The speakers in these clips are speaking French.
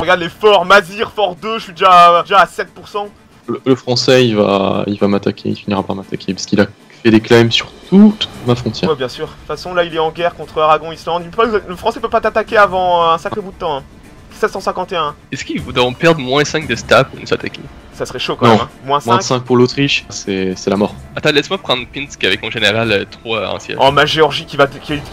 regarde les forts, Mazir, fort 2, je suis déjà à 7%. Le français, il va m'attaquer, il finira par m'attaquer, parce qu'il a fait des claims sur toute ma frontière. Ouais, bien sûr. De toute façon, là, il est en guerre contre Aragon, Islande. Le français peut pas t'attaquer avant un sacré bout de temps. Hein. 751. Est-ce qu'ils vont perdre moins 5 de stab pour nous attaquer? Ça serait chaud quand même. Hein. Moins 5. Moins 5 pour l'Autriche, c'est la mort. Attends, laisse-moi prendre Pinsk avec mon général 3 en siège. Oh, ma Géorgie qui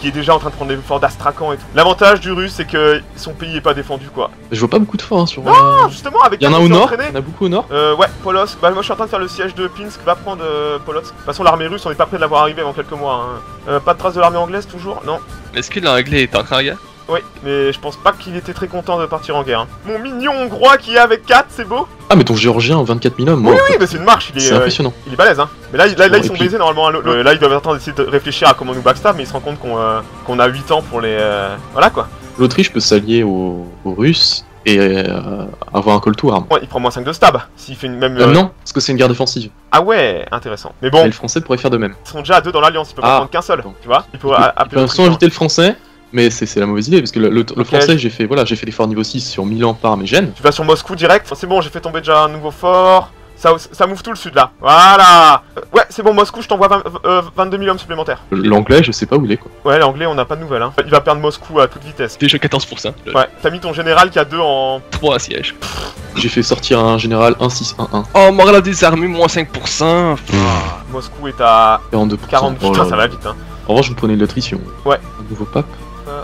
est déjà en train de prendre des forts d'Astrakhan et tout. L'avantage du russe, c'est que son pays est pas défendu, quoi. Je vois pas beaucoup de forts hein, sur... Non, justement, avec... Il y en a au nord, il y en a beaucoup au nord. Ouais, Polotsk. Bah, moi, je suis en train de faire le siège de Pinsk. Va prendre Polotsk. De toute façon, l'armée russe, on est pas près de l'avoir arrivé avant quelques mois. Hein. Pas de trace de l'armée anglaise, toujours? Non. Est-ce que l'anglais est encore en guerre? Oui, mais je pense pas qu'il était très content de partir en guerre. Hein. Mon mignon hongrois qui est avec 4, c'est beau. Ah mais ton géorgien 24 000 hommes, oui, oui, mais c'est une marche, il est impressionnant. Il est balèze, hein. Mais là ils sont baisés normalement. Là ils doivent attendre d'essayer de réfléchir à comment nous backstab, mais ils se rendent compte qu'on a 8 ans pour les... Voilà quoi. L'Autriche peut s'allier aux Russes et avoir un call to arm. Ouais, il prend moins 5 de stab, s'il fait une même... Non, parce que c'est une guerre défensive. Ah ouais, intéressant. Mais bon... Et le français pourrait faire de même. Ils sont déjà à 2 dans l'alliance, ils peuvent en prendre qu'un seul, tu vois. Il peut appeler sans inviter le français. Mais c'est la mauvaise idée parce que le français j'ai fait les forts niveau 6 sur Milan par mes gènes. Tu vas sur Moscou direct, c'est bon, j'ai fait tomber déjà un nouveau fort. Ça m'ouvre tout le sud là. Voilà. Ouais, c'est bon, Moscou, je t'envoie 22 000 hommes supplémentaires. L'anglais, je sais pas où il est quoi. Ouais, l'anglais, on n'a pas de nouvelles. Hein. Il va perdre Moscou à toute vitesse. Déjà 14%. Ouais, t'as mis ton général qui a 2 en... 3 sièges. J'ai fait sortir un général 1-6-1-1. Oh, moral des armées, moins 5%. Moscou est à 42%. 40. Putain, ça va vite. Hein. En revanche, vous prenez de l'attrition. Ouais. Un nouveau pape.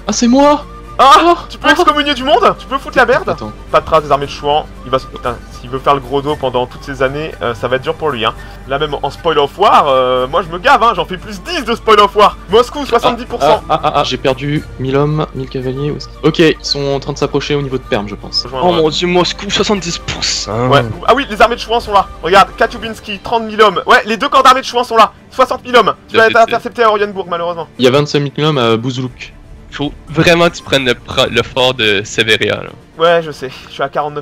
Ah, c'est moi! Ah, tu peux excommunier du monde? Tu peux foutre la merde? Attends. Pas de trace des armées de Chouan. Il va putain, s'il veut faire le gros dos pendant toutes ces années, ça va être dur pour lui. Hein. Là même en spoil of war, moi je me gave, hein, j'en fais plus 10 de spoil of war. Moscou 70%. J'ai perdu 1000 hommes, 1000 cavaliers. Ok, ils sont en train de s'approcher au niveau de Perm, je pense. Oh mon dieu, Moscou 70%. Ouais. Ah oui, les armées de Chouan sont là. Regarde, Katyubinsky 30 000 hommes. Ouais, les 2 corps d'armée de Chouan sont là. 60 000 hommes. Tu vas être intercepté à Orienbourg malheureusement. Il y a 25 000 hommes à Buzuluk. Faut vraiment que tu prennes le fort de Severia là. Ouais, je sais, je suis à 49%.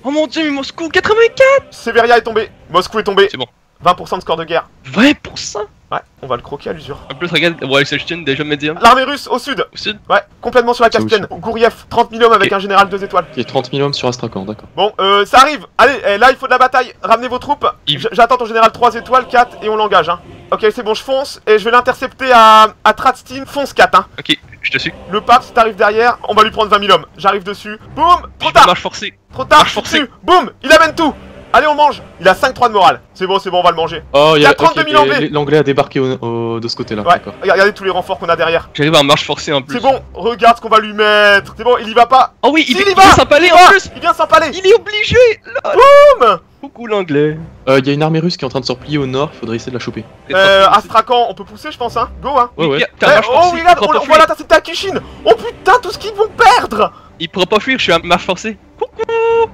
Oh mon dieu, mais Moscou 84. Severia est tombé, Moscou est tombé. C'est bon. 20% de score de guerre. 20%. Ouais, on va le croquer à l'usure. En plus, regarde, Wallenstein déjà médium. L'armée russe au sud. Au sud. Ouais, complètement sur la Caspienne. Gouriev, 30 000 hommes avec un général 2 étoiles. Il y a 30 000 hommes sur Astrakhan, d'accord. Bon, ça arrive. Allez, là il faut de la bataille. Ramenez vos troupes. J'attends ton général 3 étoiles, 4 et on l'engage. Hein. Ok, c'est bon, je fonce et je vais l'intercepter à Tratstin. Fonce 4. Hein. Ok, je te suis. Le pape, si t'arrives derrière, on va lui prendre 20 000 hommes. J'arrive dessus. Boum. Trop tard. Marche forcée. Trop tard, je suis dessus. Boum. Il amène tout. Allez, on mange. Il a 5-3 de morale. C'est bon, on va le manger. Oh, il y a 32 000 Anglais. L'anglais a débarqué de ce côté-là. Ouais, regardez tous les renforts qu'on a derrière. J'arrive en marche forcée en plus. C'est bon, regarde ce qu'on va lui mettre. C'est bon, il y va pas. Oh oui, il y vient s'empaler en plus. Il vient s'empaler. Il est obligé. Boum. Coucou l'anglais. Il y a une armée russe qui est en train de se replier au nord, il faudrait essayer de la choper. Astrakhan, on peut pousser, je pense, hein. Go, hein. Ouais. Oh, regarde, on voit l'intercepter à Kishin. Oh putain, tout ce qu'ils vont perdre. Il pourra pas fuir, je suis en marche forcée. Coucou.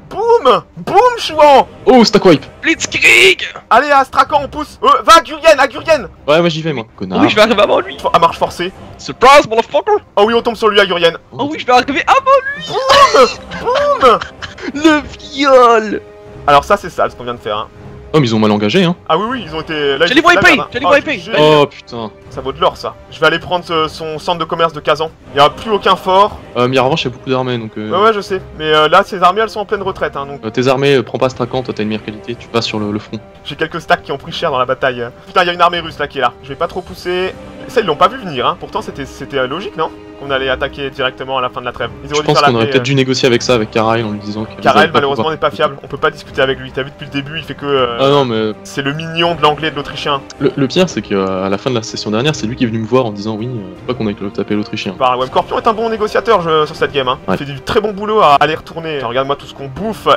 Boum. Boum, Chouan. Oh, stack wipe. Blitzkrieg. Allez, Astrakhan, on pousse. Va à Gurien, Ouais, moi j'y vais, moi. Connard. Oh oui, je vais arriver avant lui. À marche forcée. Surprise, motherfucker. Oh oui, on tombe sur lui à Gurien. Oh oui, je vais arriver avant lui. Boum. Le viol. Alors ça, c'est sale ce qu'on vient de faire, hein. Oh, mais ils ont mal engagé, hein. Ah oui, ils ont été... J'ai les wipés. Oh putain. Ça vaut de l'or, ça. Je vais aller prendre son centre de commerce de Kazan. Il n'y a plus aucun fort. Mais en revanche, il y a beaucoup d'armées, donc... Ouais, je sais. Mais là, ces armées, elles sont en pleine retraite, hein, donc... tes armées, prends pas Astrakhan, toi t'as une meilleure qualité, tu passes sur le front. J'ai quelques stacks qui ont pris cher dans la bataille. Putain, il y a une armée russe, là, qui est là. Je vais pas trop pousser. Ça, ils l'ont pas vu venir, hein. Pourtant, c'était logique, non? Qu'on allait attaquer directement à la fin de la trêve. Je pense qu'on aurait peut-être dû négocier avec ça, avec Karaïl, en lui disant que... Karaïl, malheureusement, n'est pas fiable. On peut pas discuter avec lui. T'as vu depuis le début, il fait que... Ah non, mais... C'est le mignon de l'anglais et de l'autrichien. Le pire, c'est qu'à la fin de la session dernière, c'est lui qui est venu me voir en disant oui, pas qu'on aille taper l'autrichien. Bah ouais, Scorpion est un bon négociateur sur cette game, hein. Il fait du très bon boulot à aller retourner. Regarde-moi tout ce qu'on bouffe.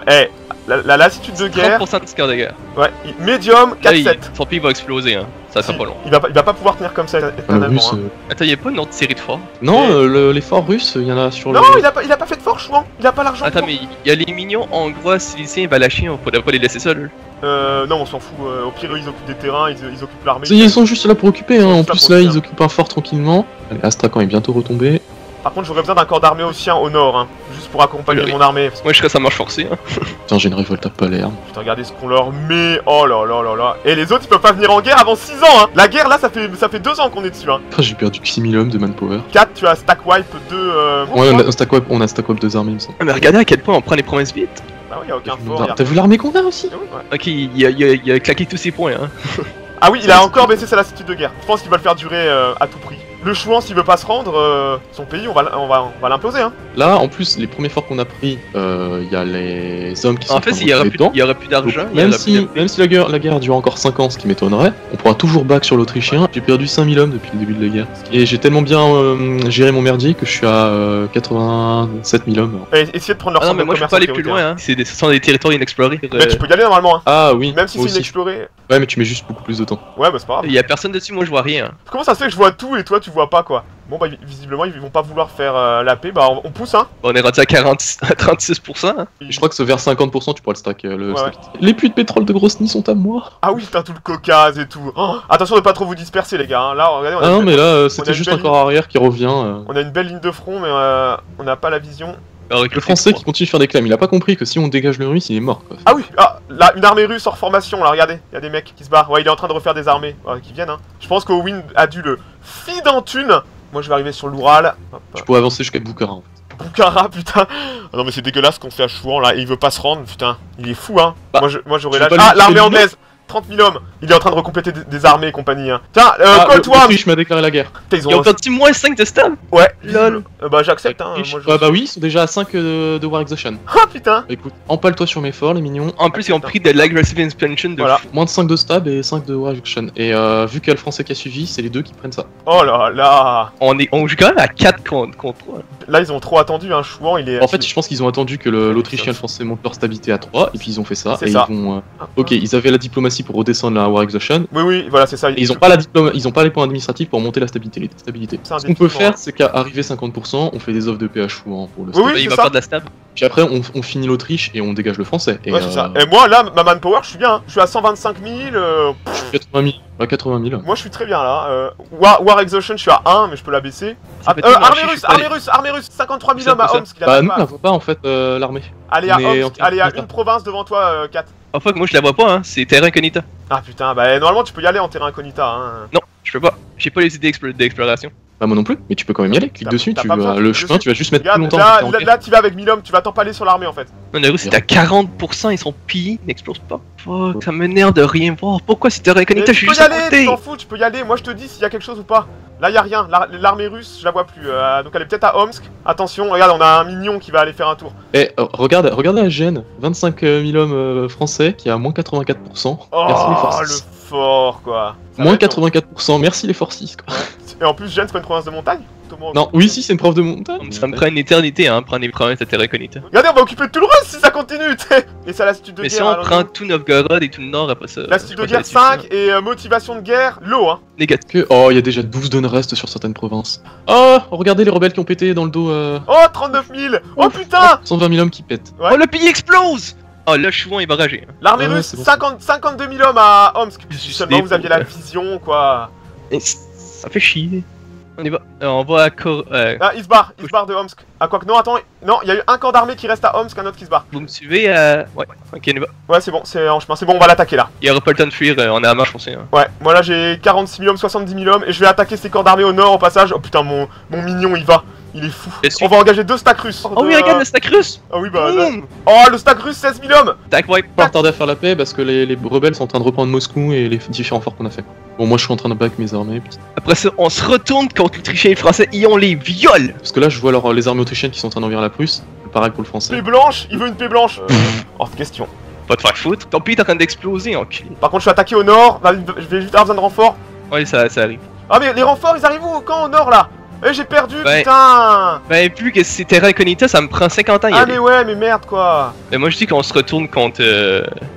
La lassitude de guerre... 30% de score de guerre. Ouais, médium, 4-7. Son pays va exploser, hein. Ça sera pas long. Il va pas pouvoir tenir comme ça éternellement. Hein. Attends, y'a pas une autre série de forts? Non, les forts russes, il y en a sur le... Non, il a pas fait de fort, Chouan. Il a pas l'argent. Attends, mais y'a les mignons hongrois, siliciens, valachiens, on pourrait pas les laisser seuls. Non, on s'en fout. Au pire, ils occupent des terrains, ils occupent l'armée. Ils sont juste là pour occuper, hein. En plus, là, ils occupent un fort tranquillement. Allez, Astrakhan est bientôt retombé. Par contre, j'aurais besoin d'un corps d'armée aussi au nord, hein, juste pour accompagner mon armée. Moi je serais sa marche forcée. Hein. Putain, j'ai une révolte à Palerme. Putain, regardez ce qu'on leur met. Oh là là là là. Et les autres, ils peuvent pas venir en guerre avant 6 ans, hein. La guerre, là, ça fait 2 ans qu'on est dessus, hein. J'ai perdu 6000 hommes de manpower. 4, tu as stack wipe 2. Ouais, on a stack web 2 armées, il me semble. Mais regardez à quel point on prend les provinces vite. Bah oui, y'a aucun fort. T'as vu l'armée qu'on a aussi? Oui, ouais. Ok, il a claqué tous ses points. Hein. Ah oui, il a encore baissé sa lassitude de guerre. Je pense qu'il va le faire durer à tout prix. Le Chouan, s'il veut pas se rendre, son pays, on va l'imploser, hein. Là, en plus, les premiers forts qu'on a pris, il y a les hommes qui sont En fait, il y aurait plus d'argent. Même si la guerre dure encore 5 ans, ce qui m'étonnerait, on pourra toujours back sur l'Autrichien. J'ai perdu 5000 hommes depuis le début de la guerre. Et j'ai tellement bien géré mon merdier que je suis à 87 000 hommes. Et essayez de prendre leur non, mais moi je peux pas aller plus loin, hein. Ce sont des territoires inexplorés. Mais tu peux y aller normalement, hein. Ah oui, même si c'est inexploré. Ouais, mais tu mets juste beaucoup plus de temps. Ouais, bah c'est pas grave. Il y a personne dessus, moi je vois rien. Comment ça se fait que je vois tout et toi tu vois pas, quoi? Bon bah visiblement ils vont pas vouloir faire la paix, bah on pousse, hein. On est rendu à 36%. Hein. Je crois que ce vers 50% tu pourras le stack. Ouais. Les puits de pétrole de Grosny sont à moi. Ah oui, t'as tout le Caucase et tout. Oh, attention de pas trop vous disperser les gars, hein. Là regardez, Ah non mais là c'était juste un corps arrière qui revient. On a une belle ligne de front mais on n'a pas la vision. Avec le français qui continue de faire des claims, il a pas compris que si on dégage le russe il est mort quoi. Ah oui, là une armée russe hors formation là, regardez, il y a des mecs qui se barrent. Ouais, il est en train de refaire des armées, qui viennent, hein. Je pense qu'Owin a dû le feed en thune. Moi je vais arriver sur l'Oural. Tu pourrais avancer jusqu'à Boukhara en fait. Boukhara, putain. Ah non mais c'est dégueulasse ce qu'on fait à Chouan là, et il veut pas se rendre, putain. Il est fou, hein. Bah, moi j'aurais la... Ah, l'armée anglaise, 30 000 hommes. Il est en train de recompléter des armées et compagnie, hein. Tiens, Colt One. L'Autriche m'a déclaré la guerre. Ils ont perdu moins 5 de stab. Ouais, lol. Bah j'accepte, hein. Bah oui, ils sont déjà à 5 de War Exhaustion. Ah putain. Écoute, empale-toi sur mes forts les mignons. En plus ils ont pris de l'aggressive expansion de... Voilà. Moins de 5 de stab et 5 de War Exhaustion. Et vu qu'il y a le français qui a suivi, c'est les deux qui prennent ça. Oh là là. On joue quand même à 4 contre 3. Là ils ont trop attendu, hein. Chouan il est... En fait je pense qu'ils ont attendu que l'Autrichien et le français montent leur stabilité à 3 et puis ils ont fait ça. Et ça. ils vont... Ok, ils avaient la diplomatie pour redescendre la War Exhaustion. Oui, voilà, c'est ça. Et ils ont pas les points administratifs pour monter la stabilité. Ce qu'on peut faire, c'est qu'à arriver 50%, on fait des offres de PH Chouan pour le stab. Oui, il va faire de la stab. Puis après, on finit l'Autriche et on dégage le français. Et ouais, c'est ça. Et moi, là, ma manpower, je suis bien. Hein. Je suis à 125 000. Je suis 80 000. Ouais, 80 000. Moi, je suis très bien là. War Exhaustion, je suis à 1, mais je peux la baisser. Armée russe, 53 000 hommes à Omsk. Bah, nous, on la voit pas en fait, l'armée. Allez à Omsk, allez à une province devant toi, 4. En fait, moi je la vois pas, hein. C'est terrain incognita. Ah putain, bah normalement, tu peux y aller en terrain incognita. Hein. Non, je peux pas. J'ai pas les idées d'exploration. Bah moi non plus, mais tu peux quand même y aller, clique dessus, le chemin, tu vas juste mettre regarde, plus longtemps. Là tu vas avec 1000 hommes, tu vas t'empaler sur l'armée en fait. Non, les Russes c'est à 40%, ils sont pillés, ils n'explosent pas. Fuck, ça m'énerve de rien voir. Pourquoi si t'es incognita, je suis juste à côté. Tu t'en fous, tu peux y aller, moi je te dis s'il y a quelque chose ou pas. Là y a rien, l'armée russe, je la vois plus, donc elle est peut-être à Omsk. Attention, regarde, on a un mignon qui va aller faire un tour. Eh, regarde à Gênes, 25 000 hommes français qui a moins 84%. Oh, merci les forces. Le fort quoi. Moins 84%, merci les forces 6 quoi. Ouais. Et en plus, Gênes c'est pas une province de montagne? Non, oui, si, c'est une province de montagne. Ça me prend une éternité, hein, prendre les provinces à terre incognita. Regardez, on va occuper tout le reste si ça continue, t'sais. Et ça, l'astuce de guerre. Mais si on prend tout Novgorod et tout le nord après ça. L'astuce de guerre 5 et motivation de guerre, l'eau, hein. Négatif. Oh, il y a déjà 12 d'unrest sur certaines provinces. Oh, regardez les rebelles qui ont pété dans le dos. Oh, 39 000. Oh putain. 120 000 hommes qui pètent. Ouais. Oh, le pays explose. Oh, là, Chouan il va rager. L'armée russe, bon. 52 000 hommes à Omsk. Si seulement vous aviez la vision, quoi. Et ça fait chier. On y va. On va à Ah, il se barre de Omsk. Ah, quoi que non, attends. Non, il y a eu un corps d'armée qui reste à Omsk, un autre qui se barre. Vous me suivez Ouais, ok, on y va. Ouais, c'est bon, c'est en chemin. C'est bon, on va l'attaquer là. Il y aura pas le temps de fuir, on est à marche, je pense. Hein. Ouais, moi là j'ai 46 000 hommes, 70 000 hommes et je vais attaquer ces corps d'armée au nord au passage. Oh putain, mon mignon il va. Il est fou. On va engager 2 stacks russes. Oh oui, regarde le stack russe. Ah oui, bah là... Oh, le stack russe, 16 000 hommes. Stack wipe. Pas tarder à faire la paix parce que les rebelles sont en train de reprendre Moscou et les différents forts qu'on a fait. Bon, moi je suis en train de back mes armées. Après ça, on se retourne contre l'Autrichien et le Français et on les viole. Parce que là, je vois les armées autrichiennes qui sont en train d'envahir la Prusse. Pareil pour le français. Paix blanche, il veut une paix blanche. Hors de question. Pas de faire foutre. Ton pays est en train d'exploser, enculé. Par contre, je suis attaqué au nord. Je vais juste avoir besoin de renforts. Ouais, ça arrive. Ah, mais les renforts, ils arrivent où? Quand au nord là? Eh, j'ai perdu, ouais. Putain. Bah, plus que c'est terrain incognita, ça me prend 50 ans. Ah, mais ouais, mais merde quoi. Mais moi je dis qu'on se retourne contre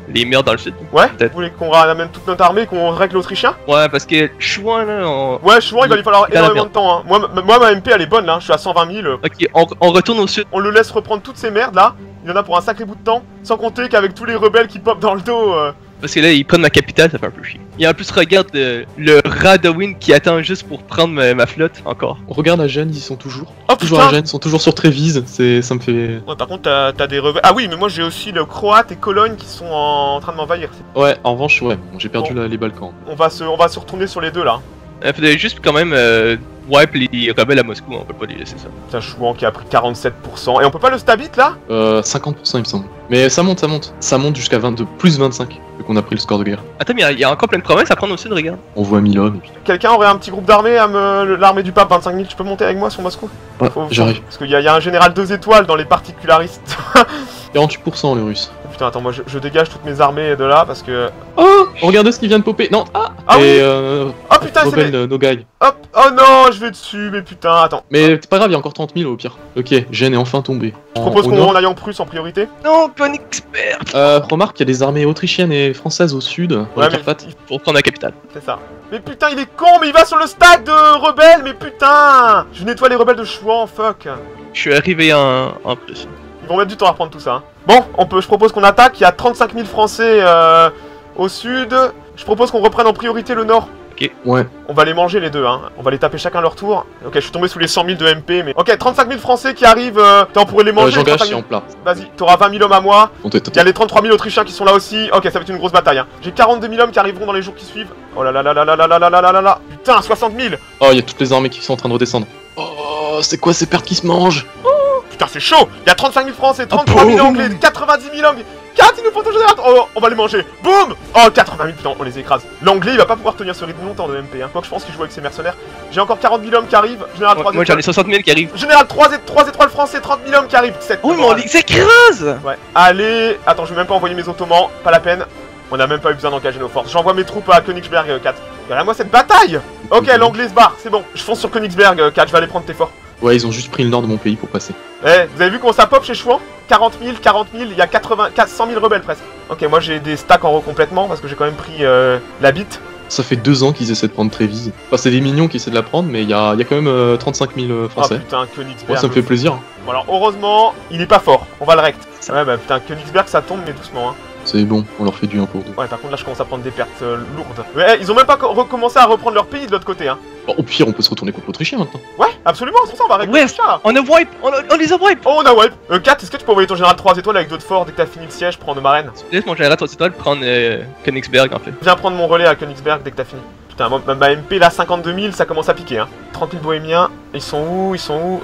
les merdes dans le sud. Ouais, vous voulez qu'on ramène toute notre armée, qu'on règle l'Autrichien? Ouais, parce que Chouan là, Ouais, Chouan, il va lui falloir énormément de temps. Hein. Moi, ma MP elle est bonne là, je suis à 120 000. Ok, on retourne au sud. On le laisse reprendre toutes ces merdes là. Il y en a pour un sacré bout de temps. Sans compter qu'avec tous les rebelles qui popent dans le dos, Parce que là, ils prennent ma capitale, ça fait un peu chier. Et en plus, regarde le Radowin qui attend juste pour prendre ma flotte encore. On regarde à Gênes, ils sont toujours. Oh Toujours putain. à Gênes, ils sont toujours sur Trévise, ça me fait... Ouais, par contre, t'as des rebelles. Ah oui, mais moi j'ai aussi le Croate et Cologne qui sont en train de m'envahir. Ouais, en revanche, ouais, bon, j'ai perdu les Balkans. On va se retourner sur les deux là. Il faudrait juste quand même wipe les rebelles à Moscou, on peut pas les laisser ça. Putain, Chouan qui a pris 47%. Et on peut pas le stabit là? 50% il me semble. Mais ça monte. Ça monte jusqu'à plus 25, vu qu'on a pris le score de guerre. Attends, mais il y a encore plein de provinces à prendre au sud, regarde. On voit 1000 hommes. Et puis... Quelqu'un aurait un petit groupe d'armées à l'armée du pape, 25 000, tu peux monter avec moi sur Moscou? Ouais, j'arrive. Parce qu'il y a un général 2 étoiles dans les particularistes. 48% les Russes. Putain, attends, moi je dégage toutes mes armées de là parce que... Oh, regardez ce qui vient de popper. Non, Ah et Oh putain, c'est rebelle Nogai. Hop. Oh non, je vais dessus, mais putain, attends. Mais c'est pas grave, il y a encore 30 000 au pire. Ok, Gênes est enfin tombé. Je propose qu'on aille en Prusse en priorité. Non, Königsberg. Remarque, il y a des armées autrichiennes et françaises au sud, pour Ouais, les Carpates. Pour prendre la capitale. C'est ça. Mais putain, il est con, mais il va sur le stade de rebelles, mais putain. Je nettoie les rebelles de Chouan, fuck. Je suis arrivé en Prusse. Ils vont mettre du temps à reprendre tout ça. Hein. Bon, je propose qu'on attaque. Il y a 35 000 Français au sud. Je propose qu'on reprenne en priorité le nord. Ok. Ouais. On va les manger les deux, hein. On va les taper chacun leur tour. Ok, je suis tombé sous les 100 000 de MP, mais... Ok, 35 000 Français qui arrivent. On pourrait les manger. J'engage si en plat. Vas-y, t'auras 20 000 hommes à moi. Bon, Il y a les 33 000 Autrichiens qui sont là aussi. Ok, ça va être une grosse bataille. Hein. J'ai 42 000 hommes qui arriveront dans les jours qui suivent. Oh là là là là là là là là là là là. Putain, 60 000. Oh, il y a toutes les armées qui sont en train de redescendre. Oh, c'est quoi ces pertes qui se mangent? Putain, c'est chaud. Il y a 35 000 Français, 33 000 Anglais, 90 000 hommes. 4, il nous faut ton général. Oh, on va les manger. Boum. Oh, 80 000, putain, on les écrase. L'anglais, il va pas pouvoir tenir ce rythme longtemps de MP. Hein. Quoi que je pense qu'il joue avec ses mercenaires. J'ai encore 40 000 hommes qui arrivent. Général 3 Moi j'en ai 60 000 qui arrivent. Général 3 étoiles français, 30 000 hommes qui arrivent. 7. Oh, mais on les écrase. Ouais. Allez. Attends, je vais même pas envoyer mes Ottomans. Pas la peine. On a même pas eu besoin d'engager nos forces. J'envoie mes troupes à Königsberg 4. Regarde-moi cette bataille. Ok, l'anglais se barre. C'est bon. Je fonce sur Königsberg 4. Je vais aller prendre tes forts. Ouais, ils ont juste pris le nord de mon pays pour passer. Eh, vous avez vu comment ça pop chez Chouan? 40 000, il y a 100 000 rebelles presque. Ok, moi j'ai des stacks en recomplètement parce que j'ai quand même pris la bite. Ça fait 2 ans qu'ils essaient de prendre Trévise. Enfin, c'est des mignons qui essaient de la prendre, mais il y a quand même 35 000 Français. Oh putain, Königsberg. Moi, ça me fait plaisir. Bon, alors heureusement, il est pas fort. On va le rect. Ouais, bah putain, Königsberg ça tombe, mais doucement. Hein. C'est bon, on leur fait du 1 pour 2. Ouais, par contre là je commence à prendre des pertes lourdes. Mais ils ont même pas recommencé à reprendre leur pays de l'autre côté. Hein. Bon, au pire, on peut se retourner contre l'Autrichien maintenant. Ouais, absolument, c'est pour ça, on va régler Ouais, tout ça là. on a wipe, on les a wipe. Oh, on a wipe. 4, est-ce que tu peux envoyer ton général 3 étoiles avec d'autres forts dès que t'as fini le siège, prendre Marraine? Laisse mon général 3 étoiles prendre Königsberg en fait. Viens prendre mon relais à Königsberg dès que t'as fini. Putain, ma MP là, 52 000, ça commence à piquer. Hein. 30 000 bohémiens, ils sont où? Ils sont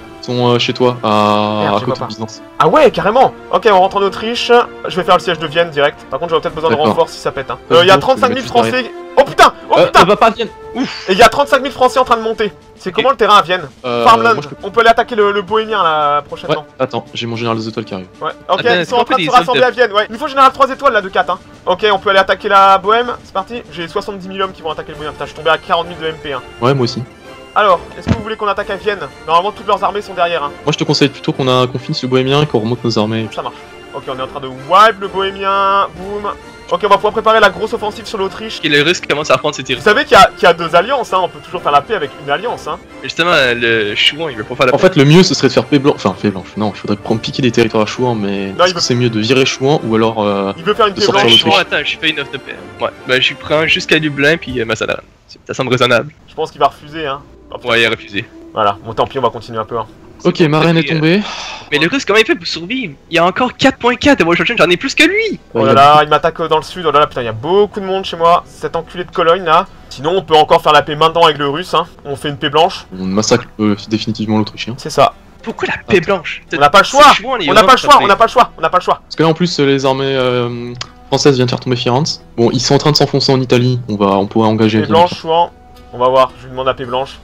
chez toi, Merde, à je côté vois de Byzance. Ah ouais, carrément. Ok, on rentre en Autriche. Je vais faire le siège de Vienne direct. Par contre, j'aurai peut-être besoin de renfort si ça pète. Hein. Il y a 35 000 Français. Oh putain. Oh putain. Va pas à Vienne. Ouf. Et il y a 35 000 Français en train de monter. C'est comment le terrain à Vienne? Farmland. On peut aller attaquer le bohémien là prochainement. Ouais, attends, j'ai mon général 2 étoiles qui arrive. Ouais, ok, ils sont en train de se rassembler à Vienne. Ouais, il nous faut général 3 étoiles là de 4. Hein. Ok, on peut aller attaquer la Bohème. C'est parti. J'ai 70 000 hommes qui vont attaquer le bohémien. Putain, je suis tombé à 40 000 de MP. Hein. Ouais, moi aussi. Alors, est-ce que vous voulez qu'on attaque à Vienne? Normalement, toutes leurs armées sont derrière. Hein. Moi, je te conseille plutôt qu'on finisse le bohémien et qu'on remonte nos armées. Ça marche. Ok, on est en train de wipe le bohémien. Boum. Ok, on va pouvoir préparer la grosse offensive sur l'Autriche. Et les Russes commencent à reprendre ses Vous territoires. savez qu'il y a 2 alliances, hein. On peut toujours faire la paix avec une alliance. Hein. Justement, le Chouan il veut pas faire la En fait, le mieux ce serait de faire paix blanche. Enfin, paix blanche. Non, il faudrait prendre piquer des territoires à Chouan, mais Non, c'est mieux de virer Chouan ou alors. Il veut faire une paix sortir blanche. l'Autriche. Chouan, attends, je fais une offre de paix. Ouais, ben je prends jusqu'à Lublin puis Macédoine. Ça semble raisonnable. Je pense qu'il va refuser. Hein. Ouais, il a refusé. Voilà, bon tant pis, on va continuer un peu. Hein. Ok, Marraine est tombée. Mais le Russe, comment il fait pour survivre? Il y a encore 4.4 et moi j'en ai plus que lui! Oh là là, il m'attaque dans le sud. Oh là là, putain, il y a beaucoup de monde chez moi. Cet enculé de Cologne là. Sinon, on peut encore faire la paix maintenant avec le russe. Hein. On fait une paix blanche. On massacre définitivement l'Autrichien. C'est ça. Pourquoi la paix blanche? On n'a pas le choix. On n'a pas le choix. On n'a pas le choix. On n'a pas le choix. Parce que là, en plus, les armées françaises viennent de faire tomber Firenze. Bon, ils sont en train de s'enfoncer en Italie. On pourrait engager. Paix blanche, Chouan. On va voir. Je lui demande la paix blanche.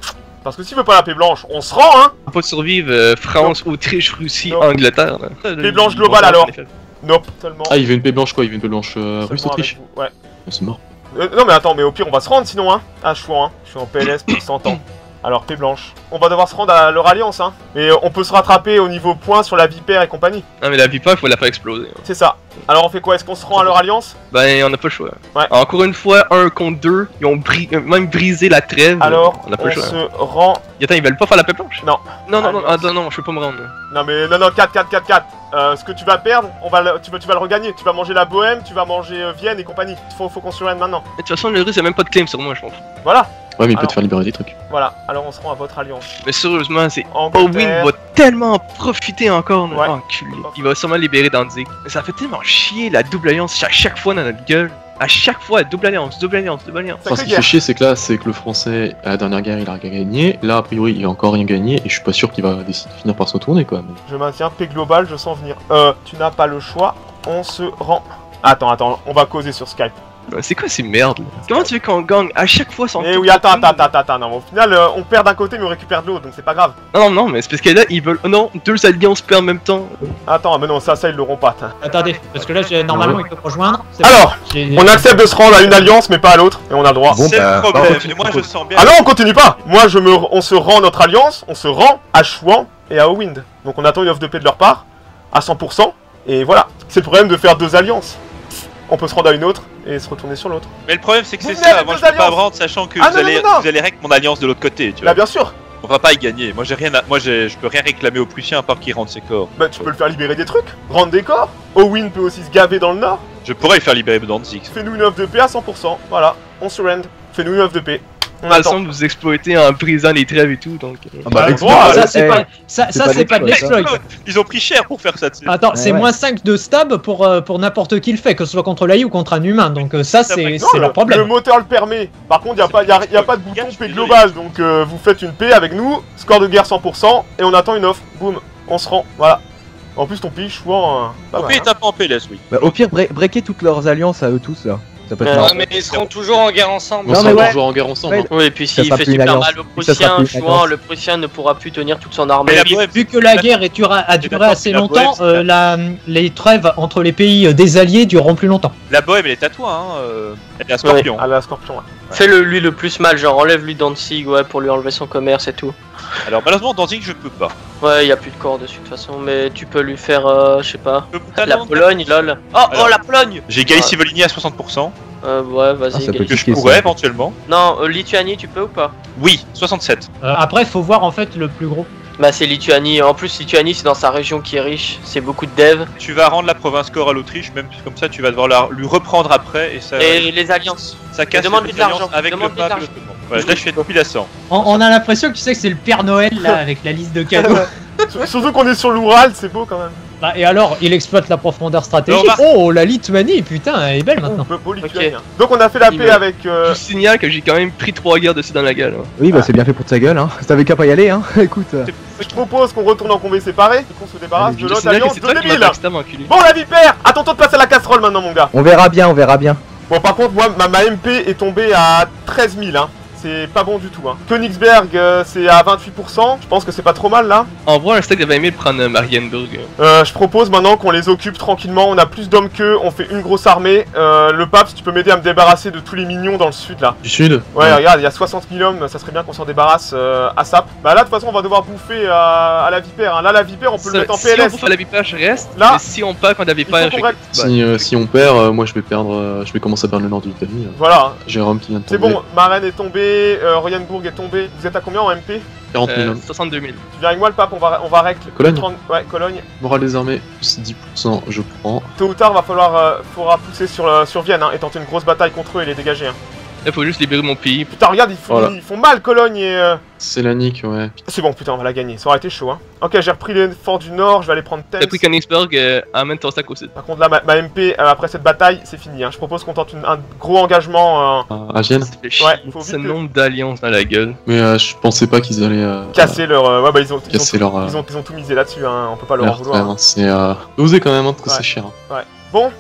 Parce que s'il veut pas la paix blanche, on se rend, hein. On peut survivre France, Autriche, Russie, Non. Angleterre. Là. Paix blanche globale alors. Nope, seulement. Ah, il veut une paix blanche quoi? Il veut une paix blanche Seulement russe-Autriche. avec vous. Ouais. Oh, c'est mort. Non mais attends, mais au pire on va se rendre sinon hein. Ah Chouan, hein. Je suis en PLS pour 100 ans. Alors, paix blanche. On va devoir se rendre à leur alliance, hein. Et on peut se rattraper au niveau points sur la vipère et compagnie. Non mais la vipère, il faut la faire exploser. C'est ça. Alors on fait quoi? Est-ce qu'on se rend à leur alliance? Ben on a pas le choix. Ouais. Encore une fois, 1 contre 2, ils ont même brisé la trêve. Alors, on a pas le choix. se rend... Attends, ils veulent pas faire la paix blanche? Non. Non, non, je peux pas me rendre. Non mais, non, 4. Ce que tu vas perdre, tu vas le regagner. Tu vas manger la Bohème, tu vas manger Vienne et compagnie. Faut qu'on survienne maintenant. Mais de toute façon, le russe a même pas de claim sur moi, je m'en fous. Voilà. Ouais, mais il peut Alors, te faire libérer des trucs. Voilà, alors on se rend à votre alliance. Mais sérieusement, c'est... Angleterre. Owen va tellement en profiter encore, Ouais. enculé. Il va sûrement libérer Danzig. Mais ça fait tellement chier la double alliance à chaque fois dans notre gueule. À chaque fois, double alliance. Sacrée Enfin, ce qui guerre. fait chier, c'est que là, c'est que le français, à la dernière guerre, il a gagné. Là, a priori, il a encore rien gagné. Et je suis pas sûr qu'il va décider de finir par se retourner, quoi. Mais... Je maintiens, paix globale, je sens venir. Tu n'as pas le choix, on se rend... Attends, on va causer sur Skype. C'est quoi ces merdes là? Comment tu veux qu'on gagne à chaque fois sans... Eh oui, attends, non, au final, on perd d'un côté mais on récupère de l'autre, donc c'est pas grave. Non, mais c'est parce que là, ils veulent... Oh non, 2 alliances perdent en même temps. Attends, mais non, ça ils l'auront pas. Attendez, parce que là, normalement, il peut rejoindre. C'est Alors, bon. on accepte de se rendre à une alliance mais pas à l'autre, et on a le droit. Bon, C'est bah, le problème, bah, et moi je sens bien. Ah non, on continue pas. Moi, on se rend à notre alliance, on se rend à Chouan et à Owind. Donc on attend une offre de paix de leur part, à 100%, et voilà. C'est le problème de faire 2 alliances. On peut se rendre à une autre et se retourner sur l'autre. Mais le problème c'est que Vous c'est venez ça, avec moi deux je peux pas alliances. me rendre sachant que Ah, vous non, allez non, non. vous allez règle mon alliance de l'autre côté, tu Là, vois. bien sûr. On va pas y gagner, moi j'ai rien à... Moi je peux rien réclamer aux Prussiens à part qu'ils rendent ses corps. Bah, tu peux le faire libérer des trucs, rendre des corps. Owind peut aussi se gaver dans le nord. Je pourrais le faire libérer Danzig. Fais-nous une offre de paix à 100%. Voilà, on surrender. Fais-nous une offre de paix. On On a le attend. son de vous exploiter en brisant les trêves et tout, donc... Ah bah, Ah, l'exploit, droit, Ça, c'est eh, pas, ça, c'est pas de l'exploit. Ils ont pris cher pour faire ça, tu sais. Attends, c'est ouais. moins 5 de stab pour n'importe qui le fait, que ce soit contre l'AI ou contre un humain. Donc ça, Ça fait- Non, c'est leur Le problème. moteur le permet. Par contre, il n'y a pas de bouton Je suis paix désolé. global. Donc vous faites une paix avec nous, score de guerre 100%, et on attend une offre. Boum, on se rend. Voilà. En plus, ton pays chouan, pas Mon mal, pays hein. est un peu en PLS, oui. Bah, au pire, breaker toutes leurs alliances à eux tous là. Ça peut être marrant. mais ils seront toujours en guerre ensemble. On Non, sera mais ouais. toujours en guerre ensemble. Ouais. hein. Oui, et puis Ça s'il sera fait plus une super alliance. mal aux Ça sera Prussiens, plus une Chouan, alliance. le Prussien ne pourra plus tenir toute son armée. Mais la puis, Bohème, Vu que la guerre a duré assez la Bohème, longtemps, c'est les trêves entre les pays des alliés dureront plus longtemps. La Bohème elle est à toi, hein. Elle est à Scorpion. Ah, la scorpion, ouais. Fais-le lui le plus mal, genre enlève-lui Danzig, ouais, pour lui enlever son commerce et tout. Alors malheureusement Danzig je peux pas. Ouais, y a plus de corps dessus de toute façon, mais tu peux lui faire, je sais pas, Je peux la t'annoncer- Pologne, lol. Oh, Alors. oh la Pologne. J'ai Galicie Volhynie à 60%, Ouais, Ah, vas-y, ça peut Galicie. que je piquer, pourrais ça. éventuellement. Non, Lituanie, tu peux ou pas? Oui, 67. Après, faut voir en fait le plus gros. Bah c'est Lituanie, en plus Lituanie c'est dans sa région qui est riche, c'est beaucoup de dev. Tu vas rendre la province corps à l'Autriche, même comme ça tu vas devoir lui reprendre après et ça, Et les alliances. ça casse demande-lui les de l'argent, alliances avec le demande-lui de pape. l'argent. Voilà, là je fais depuis la 100. On a l'impression que tu sais que c'est le Père Noël là, avec la liste de cadeaux. Surtout qu'on est sur l'Oural, c'est beau quand même. Bah, et alors, il exploite la profondeur stratégique. Alors, Oh, la Lituanie, putain, elle est belle maintenant. Beau lituanien. Donc on a fait la Il paix me- avec... Je vous signale que j'ai quand même pris 3 guerres dessus dans la gueule. hein. Oui, bah c'est bien fait pour ta gueule, hein. T'avais qu'à pas y aller, hein. Écoute. Je propose qu'on retourne en convée séparés, et qu'on se débarrasse Allez, de Je l'autre signale que alliance c'est de toi qui m'as débile. backstab, enculé. Bon, la vipère. À ton tour de passer à la casserole maintenant, mon gars. On verra bien, on verra bien. Bon, par contre, moi, ma MP est tombée à 13 000, hein. C'est pas bon du tout, hein. Königsberg, c'est à 28%. Je pense que c'est pas trop mal, là. Envoie un stack de 20 000 prendre Marienburg. Je propose maintenant qu'on les occupe tranquillement. On a plus d'hommes qu'eux, on fait une grosse armée. Le pape, si tu peux m'aider à me débarrasser de tous les mignons dans le sud, là. Du sud. Ouais, regarde, il y a 60 000 hommes, ça serait bien qu'on s'en débarrasse à SAP. Bah là, de toute façon, on va devoir bouffer à la vipère, hein. Là, la vipère, on peut le mettre en Si on PLS. bouffe à la vipère, je reste. Là, mais si on perd quand la vipère, il faut qu'on règle. Si on perd, moi je vais perdre. Je vais commencer à perdre le nord de l'Italie. Voilà, hein. Jérôme qui vient de c'est tomber. bon, Marraine est tombé, Royenbourg est tombé. Vous êtes à combien en MP? 40 000 hommes. 62 000. Tu viens avec moi, le pape, on va règle. Cologne. Ouais, Cologne. Moral des armées, plus 10%, je prends. Tôt ou tard, faudra pousser sur Vienne, hein, et tenter une grosse bataille contre eux et les dégager, hein. Là, faut juste libérer mon pays. Putain, regarde, Voilà. ils font mal, Cologne et... C'est la nique, ouais. C'est bon, putain, on va la gagner, ça aurait été chaud, hein. Ok, j'ai repris les forts du nord, je vais aller prendre Thames. T'as pris Königsberg, amène ton sac au sud. Par contre, là, ma MP, après cette bataille, c'est fini, hein. Je propose qu'on tente un gros engagement, À Vienne. Ça fait chier. Ouais, faut Ce vite que- nombre d'alliances dans la gueule. Mais je pensais pas qu'ils allaient casser leur... ouais, bah, ils ont tout misé là-dessus, hein. On peut pas leur en leur vouloir, frère, hein. hein. C'est osé quand même, hein, parce que Ouais. c'est cher. hein. Bon,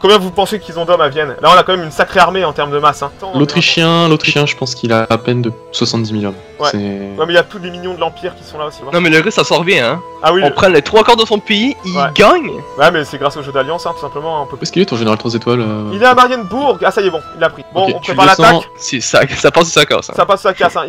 combien vous pensez qu'ils ont d'hommes à Vienne? Là, on a quand même une sacrée armée en termes de masse, hein. L'Autrichien, je pense qu'il a à peine de 70 000 hommes. Ouais. C'est... Ouais, mais il y a tous les millions de l'Empire qui sont là aussi. Non, mais le russe, ça sort bien, hein. Ah oui, On prend les 3 quarts de son pays, il Ouais. gagne. ouais, mais c'est grâce au jeu d'alliance, hein, tout simplement. On peut... Où est-ce qu'il est ton général 3 étoiles Il est à Marienbourg. Ah, ça y est, bon, il a pris. Bon, Ok, on tu prépare descends. l'attaque. Si, ça passe sa casse. Hein. Ça passe sa casse, hein.